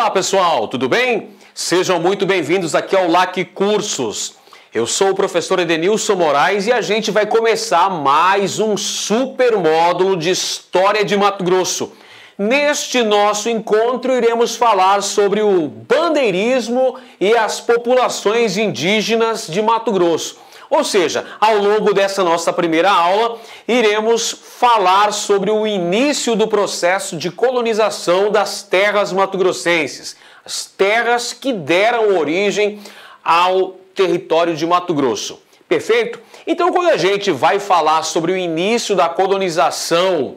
Olá pessoal, tudo bem? Sejam muito bem-vindos aqui ao LAC Cursos. Eu sou o professor Edenilson Moraes e a gente vai começar mais um super módulo de História de Mato Grosso. Neste nosso encontro iremos falar sobre o bandeirismo e as populações indígenas de Mato Grosso. Ou seja, ao longo dessa nossa primeira aula, iremos falar sobre o início do processo de colonização das terras mato-grossenses, as terras que deram origem ao território de Mato Grosso. Perfeito? Então, quando a gente vai falar sobre o início da colonização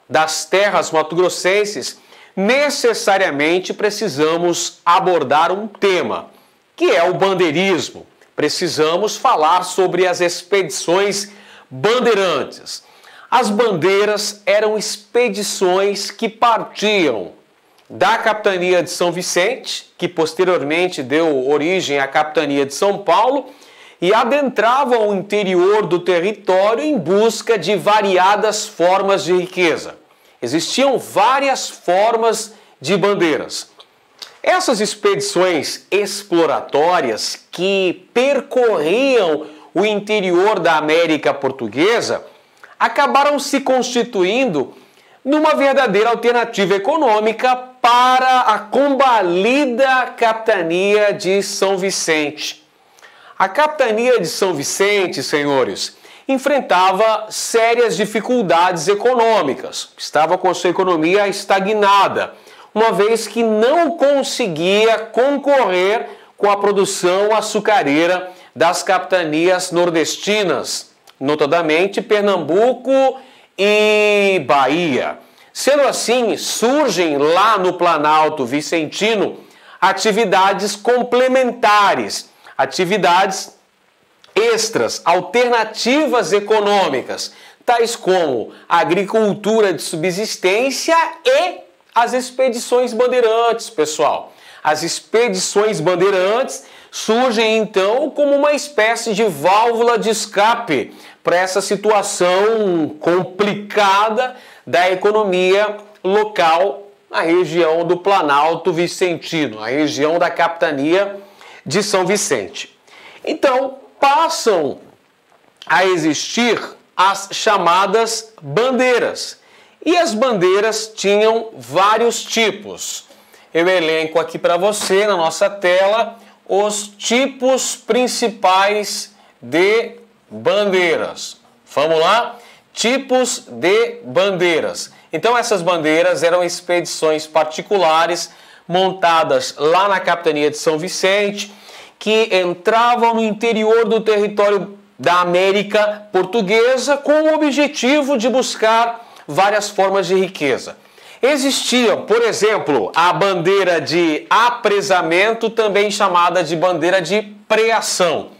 das terras mato-grossenses, necessariamente precisamos abordar um tema, que é o bandeirismo. Precisamos falar sobre as expedições bandeirantes. As bandeiras eram expedições que partiam da capitania de São Vicente, que posteriormente deu origem à capitania de São Paulo, e adentravam o interior do território em busca de variadas formas de riqueza. Existiam várias formas de bandeiras. Essas expedições exploratórias que percorriam o interior da América Portuguesa acabaram se constituindo numa verdadeira alternativa econômica para a combalida capitania de São Vicente. A capitania de São Vicente, senhores, enfrentava sérias dificuldades econômicas, estava com sua economia estagnada, uma vez que não conseguia concorrer com a produção açucareira das capitanias nordestinas, notadamente Pernambuco e Bahia. Sendo assim, surgem lá no Planalto Vicentino atividades complementares, atividades extras, alternativas econômicas, tais como a agricultura de subsistência e as expedições bandeirantes, pessoal. As expedições bandeirantes surgem então como uma espécie de válvula de escape para essa situação complicada da economia local na região do Planalto Vicentino, a região da capitania de São Vicente. Então, passam a existir as chamadas bandeiras. E as bandeiras tinham vários tipos. Eu elenco aqui para você, na nossa tela, os tipos principais de bandeiras. Vamos lá? Tipos de bandeiras. Então, essas bandeiras eram expedições particulares montadas lá na capitania de São Vicente, que entravam no interior do território da América Portuguesa com o objetivo de buscar várias formas de riqueza. Existia, por exemplo, a bandeira de apresamento, também chamada de bandeira de preação.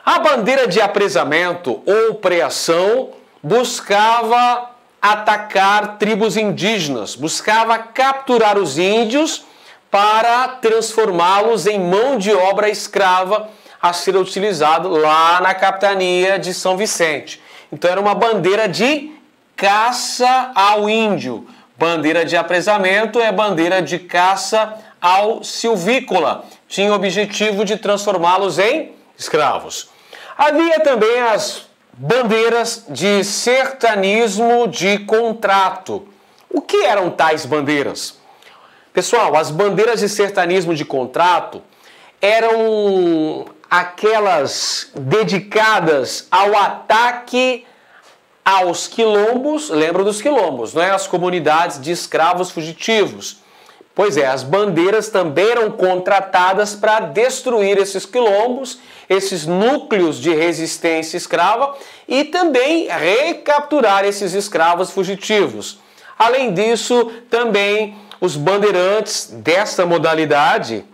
A bandeira de apresamento ou preação buscava atacar tribos indígenas, buscava capturar os índios para transformá-los em mão de obra escrava a ser utilizado lá na capitania de São Vicente. Então era uma bandeira de caça ao índio. Bandeira de apresamento é bandeira de caça ao silvícola. Tinha o objetivo de transformá-los em escravos. Havia também as bandeiras de sertanismo de contrato. O que eram tais bandeiras? Pessoal, as bandeiras de sertanismo de contrato eram aquelas dedicadas ao ataque aos quilombos, lembram dos quilombos, não é? As comunidades de escravos fugitivos. Pois é, as bandeiras também eram contratadas para destruir esses quilombos, esses núcleos de resistência escrava e também recapturar esses escravos fugitivos. Além disso, também os bandeirantes dessa modalidade,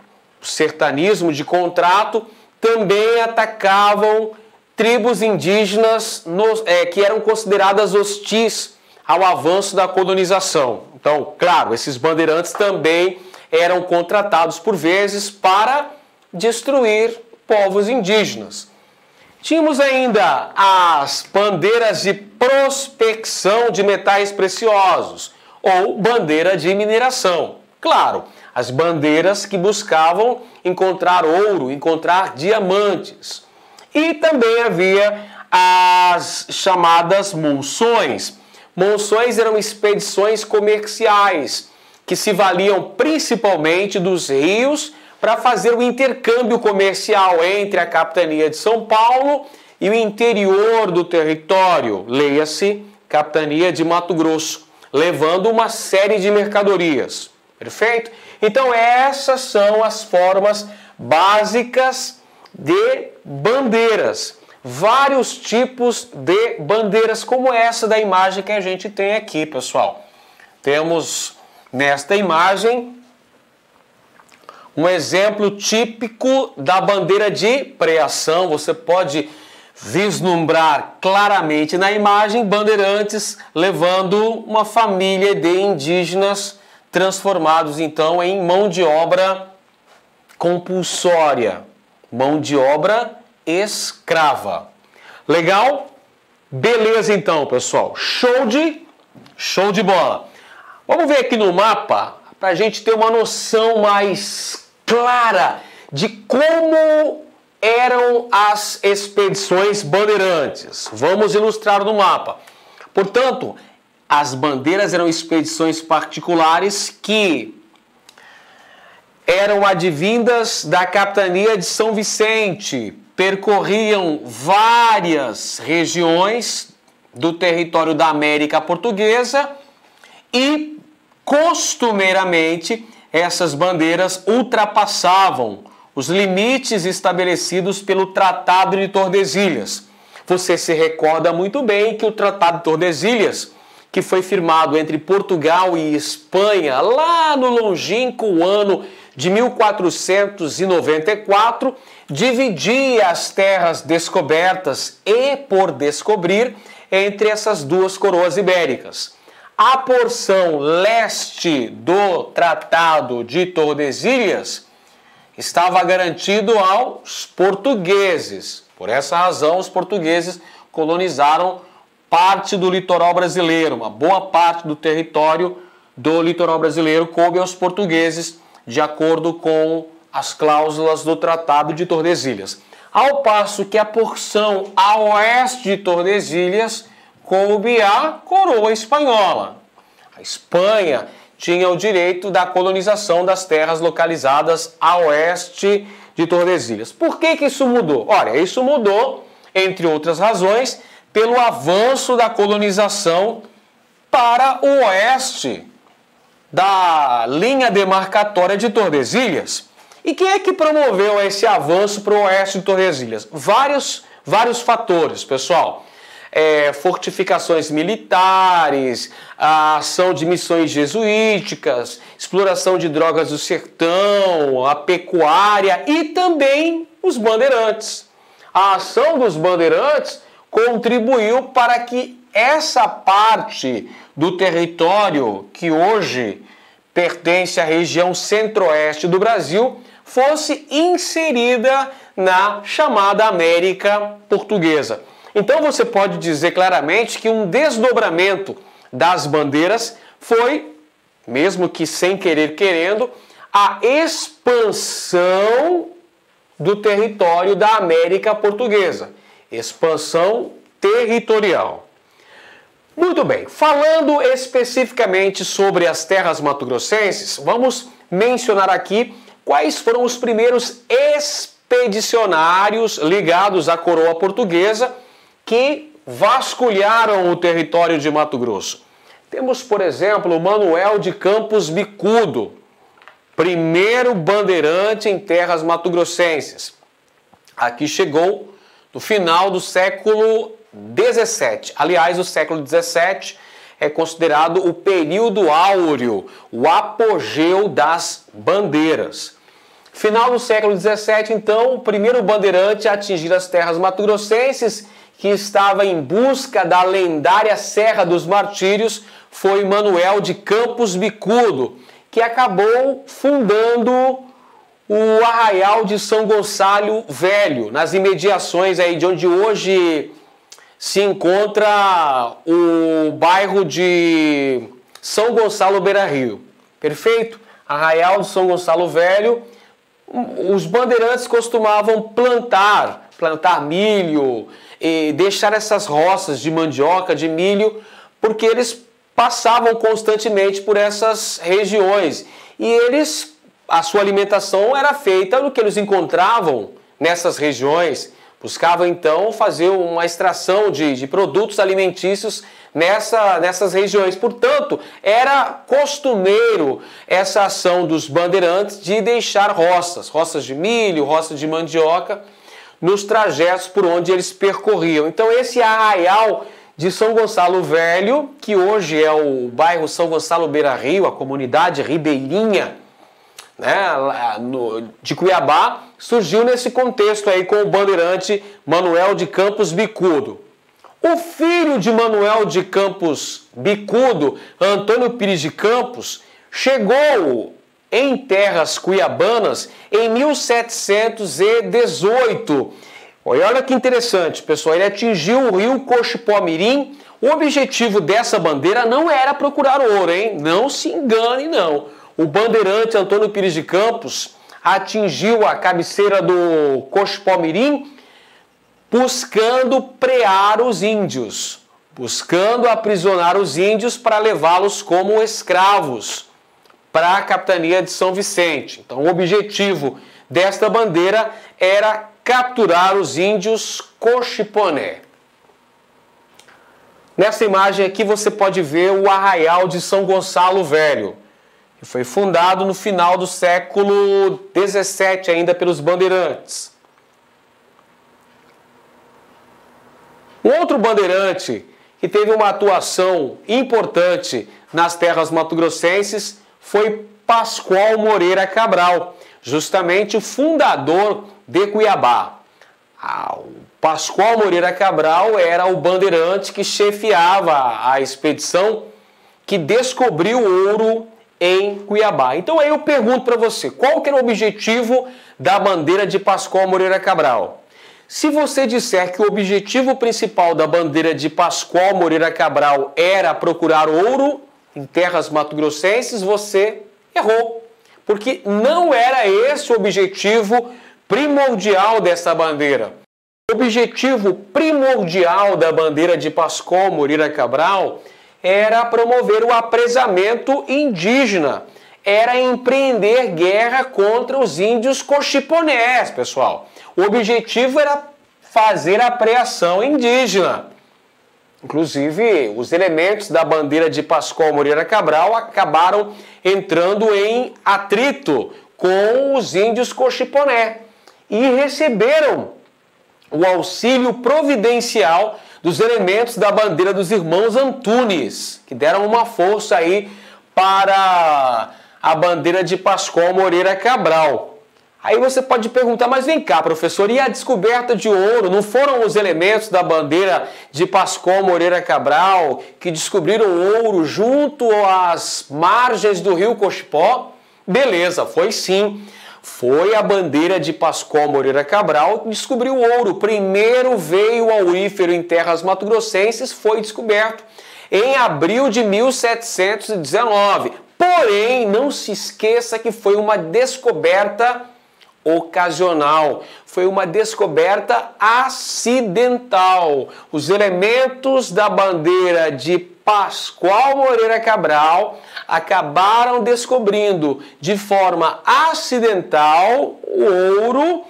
o sertanismo de contrato, também atacavam tribos indígenas que eram consideradas hostis ao avanço da colonização. Então, claro, esses bandeirantes também eram contratados por vezes para destruir povos indígenas. Tínhamos ainda as bandeiras de prospecção de metais preciosos, ou bandeira de mineração. Claro, as bandeiras que buscavam encontrar ouro, encontrar diamantes. E também havia as chamadas monções. Monções eram expedições comerciais que se valiam principalmente dos rios para fazer o intercâmbio comercial entre a capitania de São Paulo e o interior do território, leia-se, capitania de Mato Grosso, levando uma série de mercadorias. Perfeito? Então essas são as formas básicas de bandeiras. Vários tipos de bandeiras, como essa da imagem que a gente tem aqui, pessoal. Temos nesta imagem um exemplo típico da bandeira de preação. Você pode vislumbrar claramente na imagem bandeirantes levando uma família de indígenas transformados então em mão de obra compulsória, mão de obra escrava. Legal? Beleza então, pessoal. Show de bola. Vamos ver aqui no mapa para a gente ter uma noção mais clara de como eram as expedições bandeirantes. Vamos ilustrar no mapa. Portanto, as bandeiras eram expedições particulares que eram advindas da capitania de São Vicente, percorriam várias regiões do território da América Portuguesa e, costumeiramente, essas bandeiras ultrapassavam os limites estabelecidos pelo Tratado de Tordesilhas. Você se recorda muito bem que o Tratado de Tordesilhas, que foi firmado entre Portugal e Espanha lá no longínquo ano de 1494, dividia as terras descobertas e por descobrir entre essas duas coroas ibéricas. A porção leste do Tratado de Tordesilhas estava garantido aos portugueses. Por essa razão, os portugueses colonizaram parte do litoral brasileiro, uma boa parte do território do litoral brasileiro coube aos portugueses, de acordo com as cláusulas do Tratado de Tordesilhas. Ao passo que a porção a oeste de Tordesilhas coube à coroa espanhola. A Espanha tinha o direito da colonização das terras localizadas a oeste de Tordesilhas. Por que isso mudou? Olha, isso mudou, entre outras razões, pelo avanço da colonização para o oeste da linha demarcatória de Tordesilhas. E quem é que promoveu esse avanço para o oeste de Tordesilhas? Vários fatores, pessoal. Fortificações militares, a ação de missões jesuíticas, exploração de drogas do sertão, a pecuária e também os bandeirantes. A ação dos bandeirantes contribuiu para que essa parte do território que hoje pertence à região centro-oeste do Brasil fosse inserida na chamada América Portuguesa. Então você pode dizer claramente que um desdobramento das bandeiras foi, mesmo que sem querer querendo, a expansão do território da América Portuguesa. Expansão territorial. Muito bem, falando especificamente sobre as terras mato-grossenses, vamos mencionar aqui quais foram os primeiros expedicionários ligados à coroa portuguesa que vasculharam o território de Mato Grosso. Temos, por exemplo, Manuel de Campos Bicudo, primeiro bandeirante em terras mato-grossenses. Aqui chegou no final do século XVII. Aliás, o século XVII é considerado o período áureo, o apogeu das bandeiras. Final do século XVII, então, o primeiro bandeirante a atingir as terras mato-grossenses, que estava em busca da lendária Serra dos Martírios, foi Manuel de Campos Bicudo, que acabou fundando o Arraial de São Gonçalo Velho, nas imediações aí de onde hoje se encontra o bairro de São Gonçalo Beira-Rio. Perfeito? Arraial de São Gonçalo Velho, os bandeirantes costumavam plantar milho e deixar essas roças de mandioca, de milho, porque eles passavam constantemente por essas regiões e a sua alimentação era feita do que eles encontravam nessas regiões. Buscavam então fazer uma extração de produtos alimentícios nessas regiões. Portanto, era costumeiro essa ação dos bandeirantes de deixar roças de milho, roças de mandioca, nos trajetos por onde eles percorriam. Então esse Arraial de São Gonçalo Velho, que hoje é o bairro São Gonçalo Beira-Rio, a comunidade ribeirinha, né, de Cuiabá, surgiu nesse contexto aí com o bandeirante Manuel de Campos Bicudo. O filho de Manuel de Campos Bicudo, Antônio Pires de Campos, chegou em terras cuiabanas em 1718. Olha que interessante, pessoal, ele atingiu o rio Cochipó-Mirim. O objetivo dessa bandeira não era procurar ouro, hein? Não se engane, não. O bandeirante Antônio Pires de Campos atingiu a cabeceira do Cochipó-Mirim buscando prear os índios, buscando aprisionar os índios para levá-los como escravos para a capitania de São Vicente. Então o objetivo desta bandeira era capturar os índios Cochiponé. Nessa imagem aqui você pode ver o Arraial de São Gonçalo Velho, que foi fundado no final do século XVII ainda pelos bandeirantes. Um outro bandeirante que teve uma atuação importante nas terras mato-grossenses foi Pascoal Moreira Cabral, justamente o fundador de Cuiabá. O Pascoal Moreira Cabral era o bandeirante que chefiava a expedição que descobriu ouro em Cuiabá. Então aí eu pergunto para você, qual que era o objetivo da bandeira de Pascoal Moreira Cabral? Se você disser que o objetivo principal da bandeira de Pascoal Moreira Cabral era procurar ouro em terras mato-grossenses, você errou. Porque não era esse o objetivo primordial dessa bandeira. O objetivo primordial da bandeira de Pascoal Moreira Cabral era promover o apresamento indígena. Era empreender guerra contra os índios cochiponés, pessoal. O objetivo era fazer a apreação indígena. Inclusive, os elementos da bandeira de Pascoal Moreira Cabral acabaram entrando em atrito com os índios cochiponé e receberam o auxílio providencial dos elementos da bandeira dos irmãos Antunes, que deram uma força aí para a bandeira de Pascoal Moreira Cabral. Aí você pode perguntar, mas vem cá, professor, e a descoberta de ouro? Não foram os elementos da bandeira de Pascoal Moreira Cabral que descobriram ouro junto às margens do rio Cochipó? Beleza, foi sim. Foi a bandeira de Pascoal Moreira Cabral que descobriu ouro. Primeiro veio o aurífero em terras mato-grossenses, foi descoberto em abril de 1719. Porém, não se esqueça que foi uma descoberta ocasional, foi uma descoberta acidental. Os elementos da bandeira de Pascoal Moreira Cabral acabaram descobrindo de forma acidental o ouro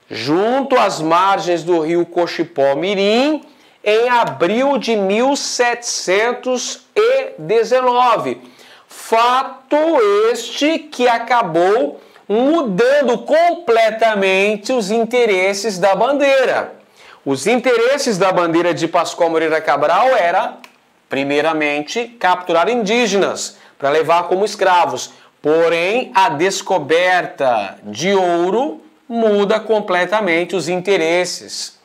junto às margens do rio Cochipó-Mirim em abril de 1719. Fato este que acabou mudando completamente os interesses da bandeira. Os interesses da bandeira de Pascoal Moreira Cabral era, primeiramente, capturar indígenas para levar como escravos. Porém, a descoberta de ouro muda completamente os interesses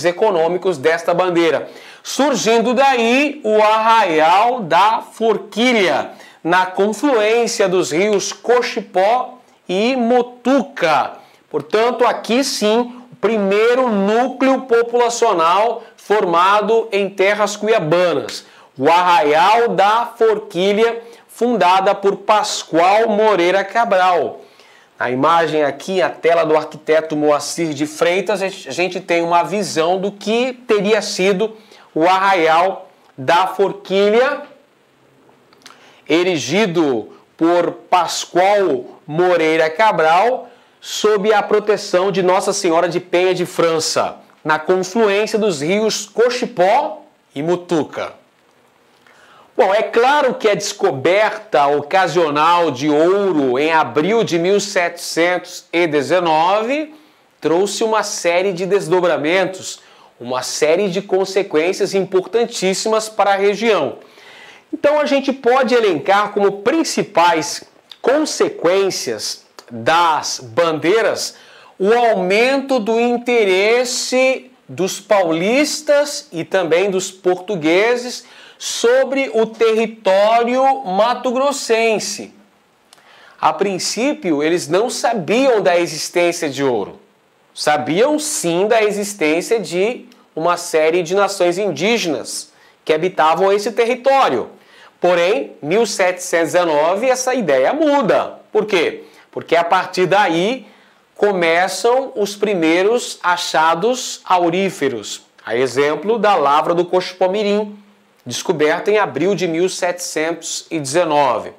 econômicos desta bandeira. Surgindo daí o Arraial da Forquilha, na confluência dos rios Cochipó e Motuca. Portanto, aqui sim, o primeiro núcleo populacional formado em terras cuiabanas. O Arraial da Forquilha fundada por Pascoal Moreira Cabral. A imagem aqui, a tela do arquiteto Moacir de Freitas, a gente tem uma visão do que teria sido o Arraial da Forquilha, erigido por Pascoal Moreira Cabral, sob a proteção de Nossa Senhora de Penha de França, na confluência dos rios Cochipó e Mutuca. Bom, é claro que a descoberta ocasional de ouro em abril de 1719 trouxe uma série de desdobramentos, uma série de consequências importantíssimas para a região. Então a gente pode elencar como principais consequências das bandeiras o aumento do interesse dos paulistas e também dos portugueses sobre o território mato-grossense. A princípio, eles não sabiam da existência de ouro. Sabiam sim da existência de uma série de nações indígenas que habitavam esse território. Porém, em 1719, essa ideia muda. Por quê? Porque a partir daí começam os primeiros achados auríferos. A exemplo da lavra do Cochipó-Mirim, descoberta em abril de 1719.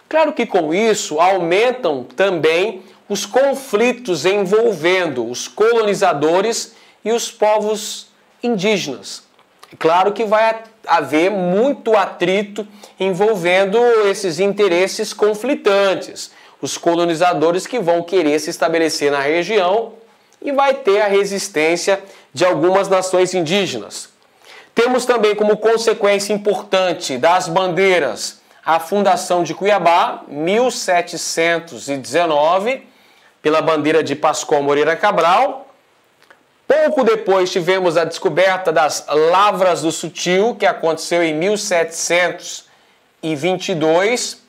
Claro que com isso aumentam também os conflitos envolvendo os colonizadores e os povos indígenas. Claro que vai haver muito atrito envolvendo esses interesses conflitantes. Os colonizadores que vão querer se estabelecer na região e vai ter a resistência de algumas nações indígenas. Temos também como consequência importante das bandeiras a fundação de Cuiabá, 1719, pela bandeira de Pascoal Moreira Cabral. Pouco depois tivemos a descoberta das Lavras do Sutil, que aconteceu em 1722.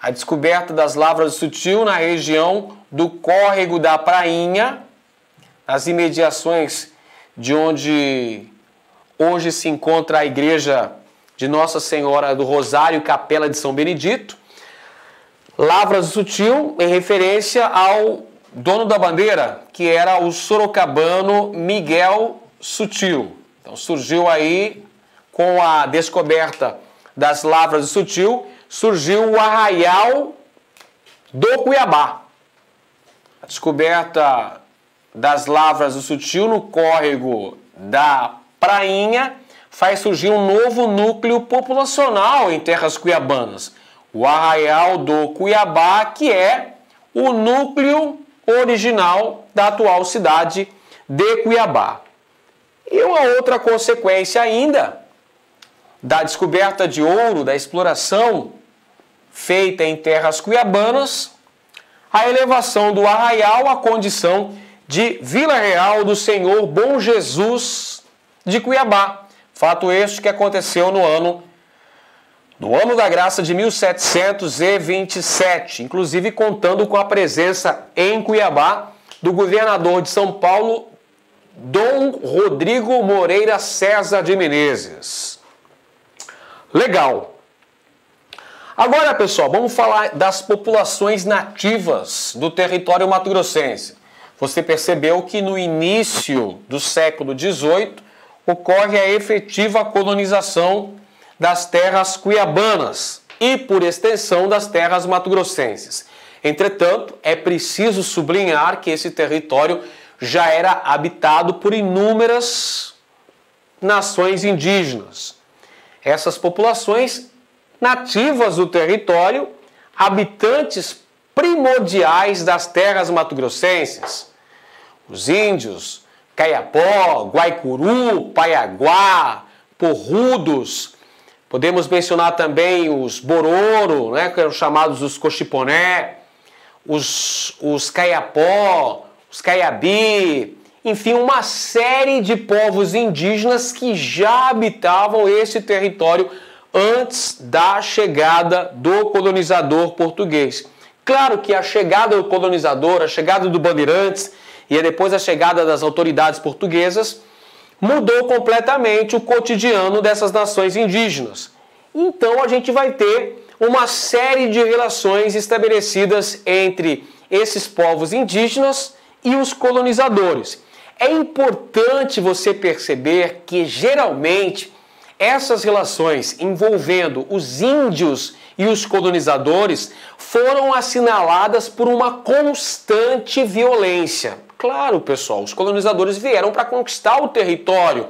A descoberta das Lavras do Sutil na região do Córrego da Prainha, nas imediações de onde hoje se encontra a igreja de Nossa Senhora do Rosário, Capela de São Benedito. Lavras do Sutil, em referência ao dono da bandeira, que era o sorocabano Miguel Sutil. Então surgiu aí, com a descoberta das Lavras do Sutil, surgiu o Arraial do Cuiabá. A descoberta das Lavras do Sutil no córrego da Prainha faz surgir um novo núcleo populacional em terras cuiabanas. O Arraial do Cuiabá, que é o núcleo original da atual cidade de Cuiabá. E uma outra consequência ainda da descoberta de ouro, da exploração feita em terras cuiabanas, a elevação do Arraial à condição de Vila Real do Senhor Bom Jesus de Cuiabá. Fato este que aconteceu no ano da graça de 1727, inclusive contando com a presença em Cuiabá do governador de São Paulo, Dom Rodrigo Moreira César de Menezes. Legal. Agora, pessoal, vamos falar das populações nativas do território mato-grossense. Você percebeu que no início do século XVIII ocorre a efetiva colonização das terras cuiabanas e, por extensão, das terras mato-grossenses. Entretanto, é preciso sublinhar que esse território já era habitado por inúmeras nações indígenas. Essas populações nativas do território, habitantes primordiais das terras mato-grossenses, os índios, Caiapó, Guaicuru, Paiaguá, Porrudos. Podemos mencionar também os Bororo, que eram chamados os Cochiponé, os Caiapó, os Caiabi, enfim, uma série de povos indígenas que já habitavam esse território antes da chegada do colonizador português. Claro que a chegada do colonizador, a chegada do Bandeirantes e depois a chegada das autoridades portuguesas mudou completamente o cotidiano dessas nações indígenas. Então a gente vai ter uma série de relações estabelecidas entre esses povos indígenas e os colonizadores. É importante você perceber que, geralmente, essas relações envolvendo os índios e os colonizadores foram assinaladas por uma constante violência. Claro, pessoal, os colonizadores vieram para conquistar o território.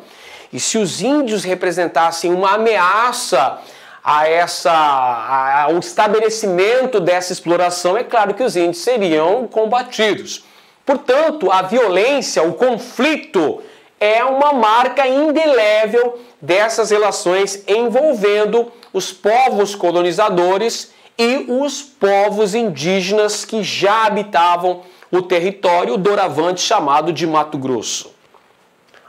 E se os índios representassem uma ameaça ao estabelecimento dessa exploração, é claro que os índios seriam combatidos. Portanto, a violência, o conflito, é uma marca indelével dessas relações envolvendo os povos colonizadores e os povos indígenas que já habitavam o território doravante chamado de Mato Grosso.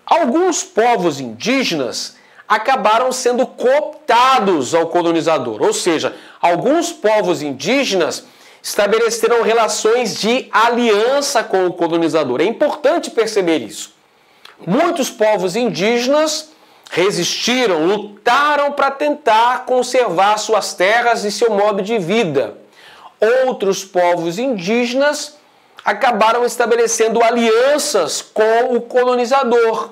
Alguns povos indígenas acabaram sendo cooptados ao colonizador, ou seja, alguns povos indígenas estabeleceram relações de aliança com o colonizador. É importante perceber isso. Muitos povos indígenas resistiram, lutaram para tentar conservar suas terras e seu modo de vida. Outros povos indígenas acabaram estabelecendo alianças com o colonizador.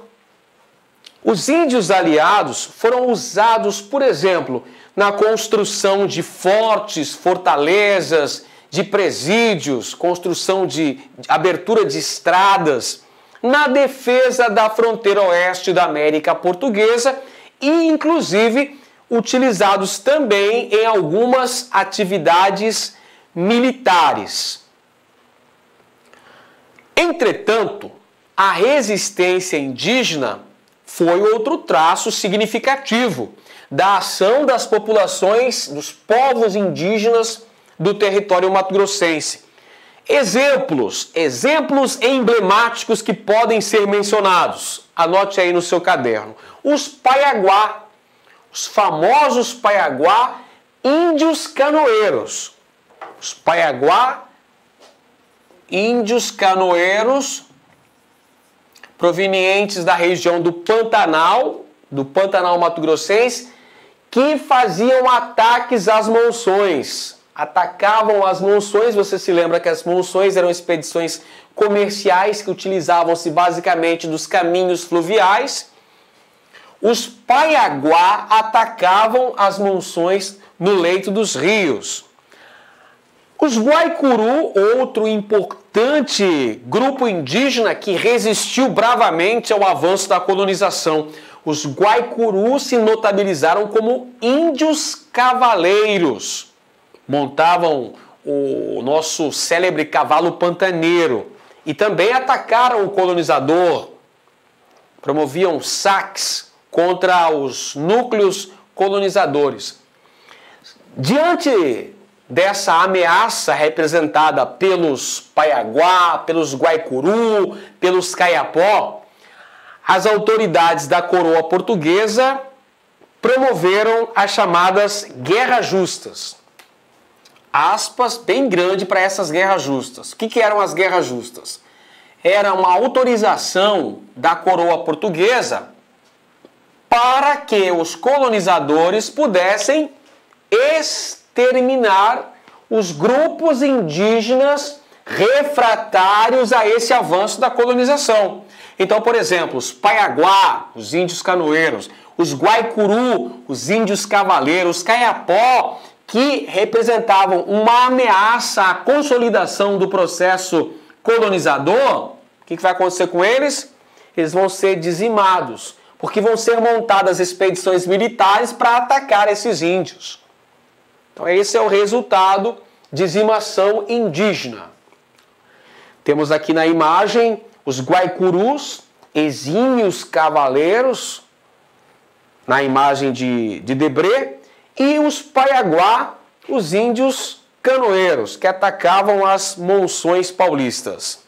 Os índios aliados foram usados, por exemplo, na construção de fortes, fortalezas, de presídios, construção de abertura de estradas, na defesa da fronteira oeste da América Portuguesa e, inclusive, utilizados também em algumas atividades militares. Entretanto, a resistência indígena foi outro traço significativo da ação das populações, dos povos indígenas do território mato-grossense. Exemplos emblemáticos que podem ser mencionados. Anote aí no seu caderno. Os Paiaguá, os famosos Paiaguá, índios canoeiros. Os Paiaguá, índios canoeiros, provenientes da região do Pantanal mato-grossense, que faziam ataques às monções. Atacavam as monções. Você se lembra que as monções eram expedições comerciais que utilizavam-se basicamente dos caminhos fluviais. Os Paiaguá atacavam as monções no leito dos rios. Os Guaicuru, outro importante grupo indígena que resistiu bravamente ao avanço da colonização. Os Guaicuru se notabilizaram como índios cavaleiros. Montavam o nosso célebre cavalo pantaneiro e também atacaram o colonizador, promoviam saques contra os núcleos colonizadores. Diante dessa ameaça representada pelos Paiaguá, pelos Guaicuru, pelos Kayapó, as autoridades da coroa portuguesa promoveram as chamadas guerras justas. Aspas bem grande para essas guerras justas. O que eram as guerras justas? Era uma autorização da coroa portuguesa para que os colonizadores pudessem exterminar os grupos indígenas refratários a esse avanço da colonização. Então, por exemplo, os Paiaguá, os índios canoeiros, os Guaicuru, os índios cavaleiros, os Kayapó, que representavam uma ameaça à consolidação do processo colonizador, o que vai acontecer com eles? Eles vão ser dizimados, porque vão ser montadas expedições militares para atacar esses índios. Então esse é o resultado: dizimação indígena. Temos aqui na imagem os Guaicurus, exímios cavaleiros, na imagem de Debré, e os Paiaguá, os índios canoeiros, que atacavam as monções paulistas.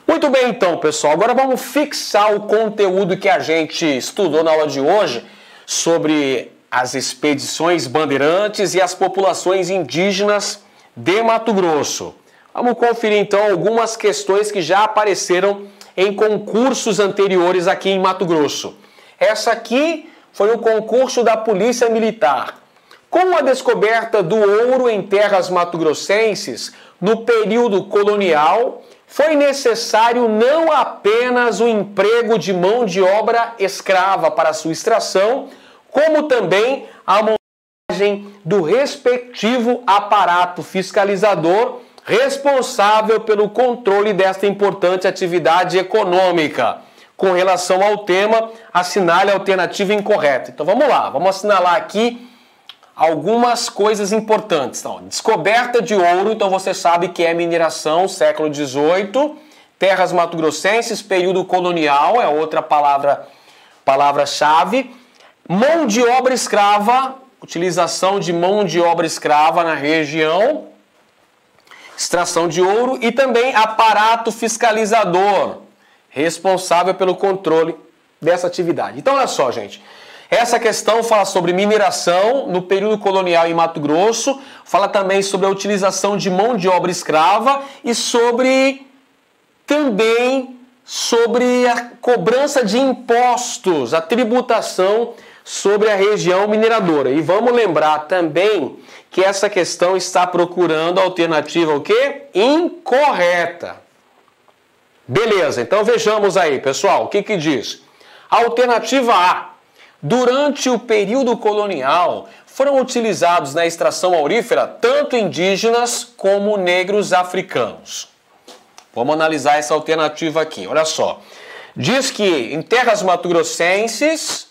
Muito bem, então, pessoal. Agora vamos fixar o conteúdo que a gente estudou na aula de hoje sobre as expedições bandeirantes e as populações indígenas de Mato Grosso. Vamos conferir, então, algumas questões que já apareceram em concursos anteriores aqui em Mato Grosso. Essa aqui foi o concurso da Polícia Militar. Com a descoberta do ouro em terras mato-grossenses, no período colonial, foi necessário não apenas o emprego de mão de obra escrava para sua extração, como também a montagem do respectivo aparato fiscalizador responsável pelo controle desta importante atividade econômica. Com relação ao tema, assinale a alternativa incorreta. Então vamos lá, vamos assinalar aqui algumas coisas importantes. Então, descoberta de ouro, então você sabe que é mineração, século XVIII, terras mato-grossenses, período colonial, é outra palavra-chave. Mão de obra escrava, utilização de mão de obra escrava na região, extração de ouro e também aparato fiscalizador, responsável pelo controle dessa atividade. Então, olha só, gente. Essa questão fala sobre mineração no período colonial em Mato Grosso, fala também sobre a utilização de mão de obra escrava e também sobre a cobrança de impostos, a tributação sobre a região mineradora. E vamos lembrar também que essa questão está procurando a alternativa o quê? Incorreta. Beleza, então vejamos aí, pessoal, o que diz? Alternativa A. Durante o período colonial, foram utilizados na extração aurífera tanto indígenas como negros africanos. Vamos analisar essa alternativa aqui, olha só. Diz que em terras mato-grossenses,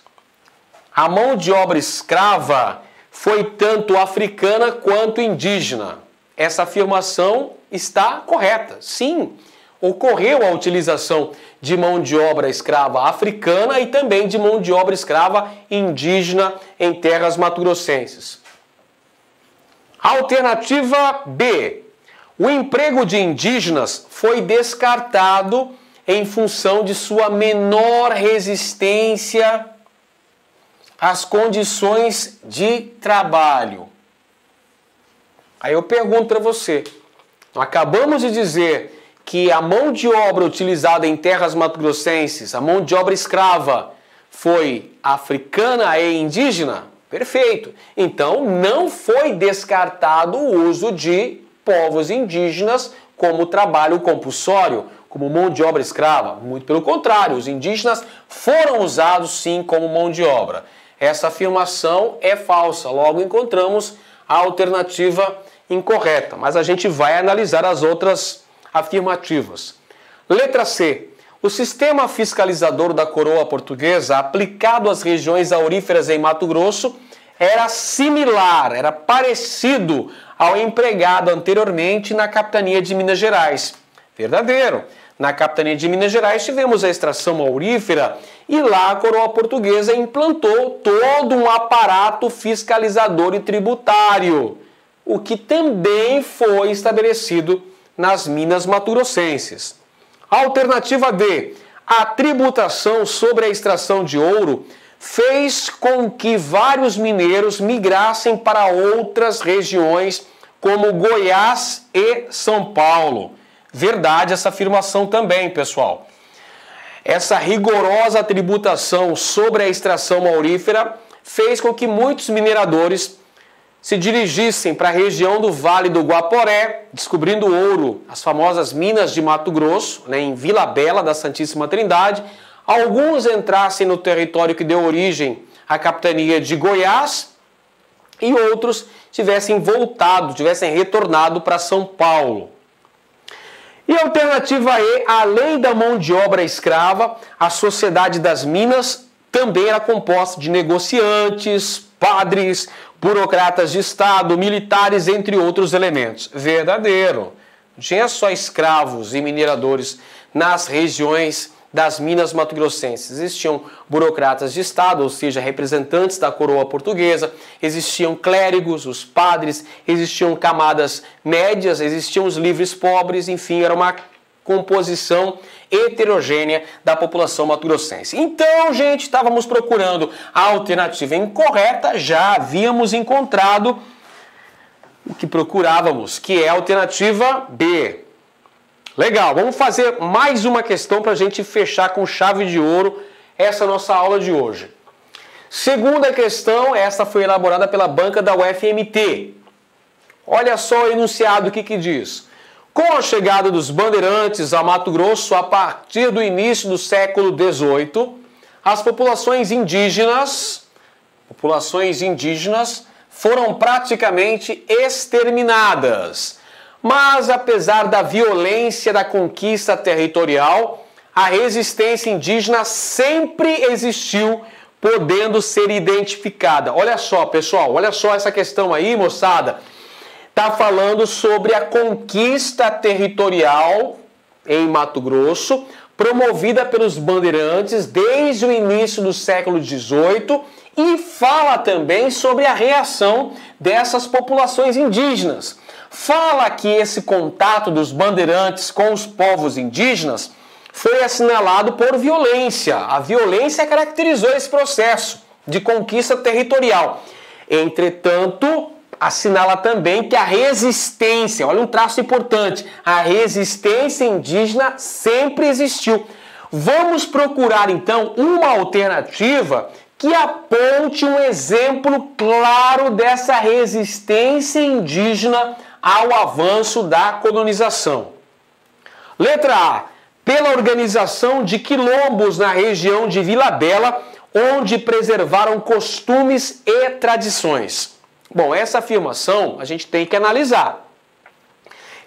a mão de obra escrava foi tanto africana quanto indígena. Essa afirmação está correta, sim. Ocorreu a utilização de mão de obra escrava africana e também de mão de obra escrava indígena em terras mato-grossenses. Alternativa B. O emprego de indígenas foi descartado em função de sua menor resistência às condições de trabalho. Aí eu pergunto para você, acabamos de dizer que a mão de obra utilizada em terras mato-grossenses, a mão de obra escrava, foi africana e indígena? Perfeito. Então, não foi descartado o uso de povos indígenas como trabalho compulsório, como mão de obra escrava. Muito pelo contrário, os indígenas foram usados sim como mão de obra. Essa afirmação é falsa, logo encontramos a alternativa incorreta, mas a gente vai analisar as outras afirmativas. Letra C. O sistema fiscalizador da coroa portuguesa aplicado às regiões auríferas em Mato Grosso era similar, era parecido ao empregado anteriormente na capitania de Minas Gerais. Verdadeiro. Na capitania de Minas Gerais tivemos a extração aurífera e lá a coroa portuguesa implantou todo um aparato fiscalizador e tributário, o que também foi estabelecido nas minas mato-grossenses. Alternativa D. A tributação sobre a extração de ouro fez com que vários mineiros migrassem para outras regiões, como Goiás e São Paulo. Verdade essa afirmação também, pessoal. Essa rigorosa tributação sobre a extração aurífera fez com que muitos mineradores se dirigissem para a região do Vale do Guaporé, descobrindo ouro, as famosas minas de Mato Grosso, em Vila Bela da Santíssima Trindade. Alguns entrassem no território que deu origem à capitania de Goiás e outros tivessem retornado para São Paulo. E a alternativa E, além da mão de obra escrava, a sociedade das minas também era composta de negociantes, padres, burocratas de Estado, militares, entre outros elementos. Verdadeiro. Não tinha só escravos e mineradores nas regiões das minas mato-grossenses. Existiam burocratas de Estado, ou seja, representantes da coroa portuguesa, existiam clérigos, os padres, existiam camadas médias, existiam os livres pobres, enfim, era uma composição heterogênea da população mato-grossense. Então, gente, estávamos procurando a alternativa incorreta, já havíamos encontrado o que procurávamos, que é a alternativa B. Legal, vamos fazer mais uma questão para a gente fechar com chave de ouro essa nossa aula de hoje. Segunda questão, essa foi elaborada pela banca da UFMT. Olha só o enunciado, o que diz. Com a chegada dos bandeirantes a Mato Grosso a partir do início do século XVIII, as populações indígenas foram praticamente exterminadas. Mas, apesar da violência da conquista territorial, a resistência indígena sempre existiu, podendo ser identificada. Olha só, pessoal, olha só essa questão aí, moçada. Está falando sobre a conquista territorial em Mato Grosso, promovida pelos bandeirantes desde o início do século XVIII, e fala também sobre a reação dessas populações indígenas. Fala que esse contato dos bandeirantes com os povos indígenas foi assinalado por violência. A violência caracterizou esse processo de conquista territorial. Entretanto, assinala também que a resistência, olha um traço importante, a resistência indígena sempre existiu. Vamos procurar então uma alternativa que aponte um exemplo claro dessa resistência indígena ao avanço da colonização. Letra A. Pela organização de quilombos na região de Vila Bela, onde preservaram costumes e tradições. Bom, essa afirmação a gente tem que analisar.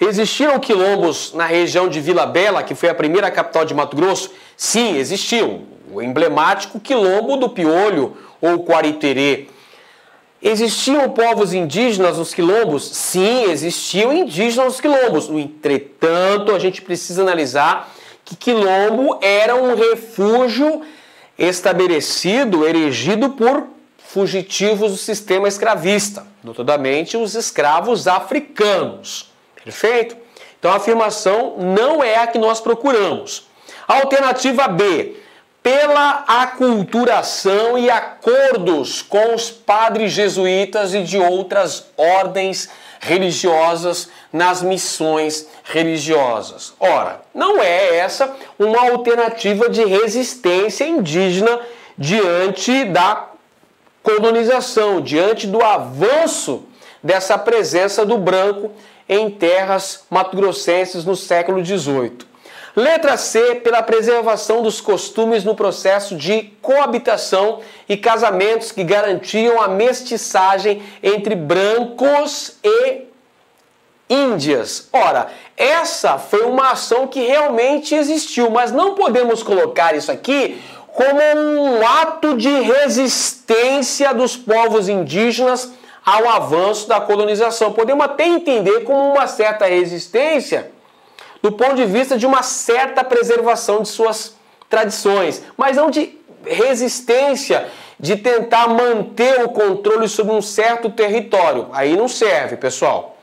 Existiram quilombos na região de Vila Bela, que foi a primeira capital de Mato Grosso? Sim, existiam. O emblemático quilombo do Piolho ou Quariterê. Existiam povos indígenas nos quilombos? Sim, existiam indígenas nos quilombos. No entretanto, a gente precisa analisar que quilombo era um refúgio estabelecido, erigido por fugitivos do sistema escravista, notadamente os escravos africanos. Perfeito? Então a afirmação não é a que nós procuramos. Alternativa B. Pela aculturação e acordos com os padres jesuítas e de outras ordens religiosas nas missões religiosas. Ora, não é essa uma alternativa de resistência indígena diante da colonização, diante do avanço dessa presença do branco em terras mato-grossenses no século XVIII. Letra C, pela preservação dos costumes no processo de coabitação e casamentos que garantiam a mestiçagem entre brancos e índias. Ora, essa foi uma ação que realmente existiu, mas não podemos colocar isso aqui como um ato de resistência dos povos indígenas ao avanço da colonização. Podemos até entender como uma certa resistência do ponto de vista de uma certa preservação de suas tradições, mas não de resistência de tentar manter o controle sobre um certo território. Aí não serve, pessoal.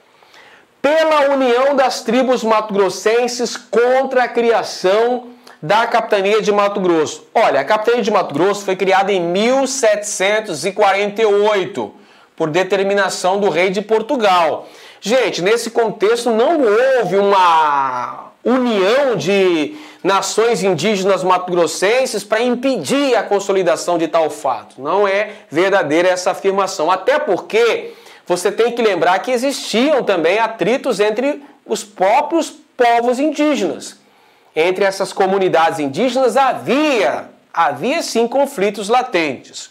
Pela união das tribos mato-grossenses contra a criação da Capitania de Mato Grosso. Olha, a Capitania de Mato Grosso foi criada em 1748 por determinação do rei de Portugal. Gente, nesse contexto não houve uma união de nações indígenas mato-grossenses para impedir a consolidação de tal fato. Não é verdadeira essa afirmação. Até porque você tem que lembrar que existiam também atritos entre os próprios povos indígenas. Entre essas comunidades indígenas havia sim conflitos latentes.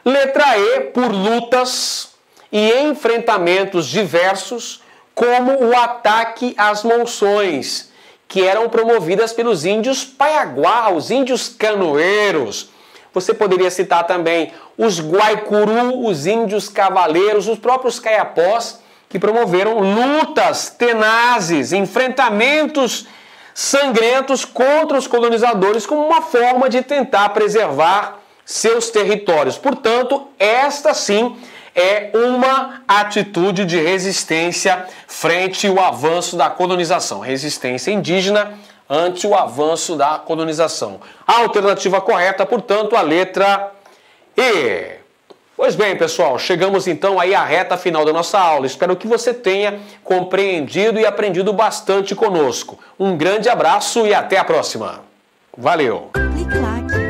Letra E, por lutas e enfrentamentos diversos, como o ataque às monções, que eram promovidas pelos índios Paiaguá, os índios canoeiros. Você poderia citar também os Guaicuru, os índios cavaleiros, os próprios Caiapós, que promoveram lutas tenazes, enfrentamentos sangrentos contra os colonizadores como uma forma de tentar preservar seus territórios. Portanto, esta sim é uma atitude de resistência frente ao avanço da colonização. Resistência indígena ante o avanço da colonização. A alternativa correta, portanto, a letra E. Pois bem, pessoal, chegamos então aí à reta final da nossa aula. Espero que você tenha compreendido e aprendido bastante conosco. Um grande abraço e até a próxima. Valeu! Clique like.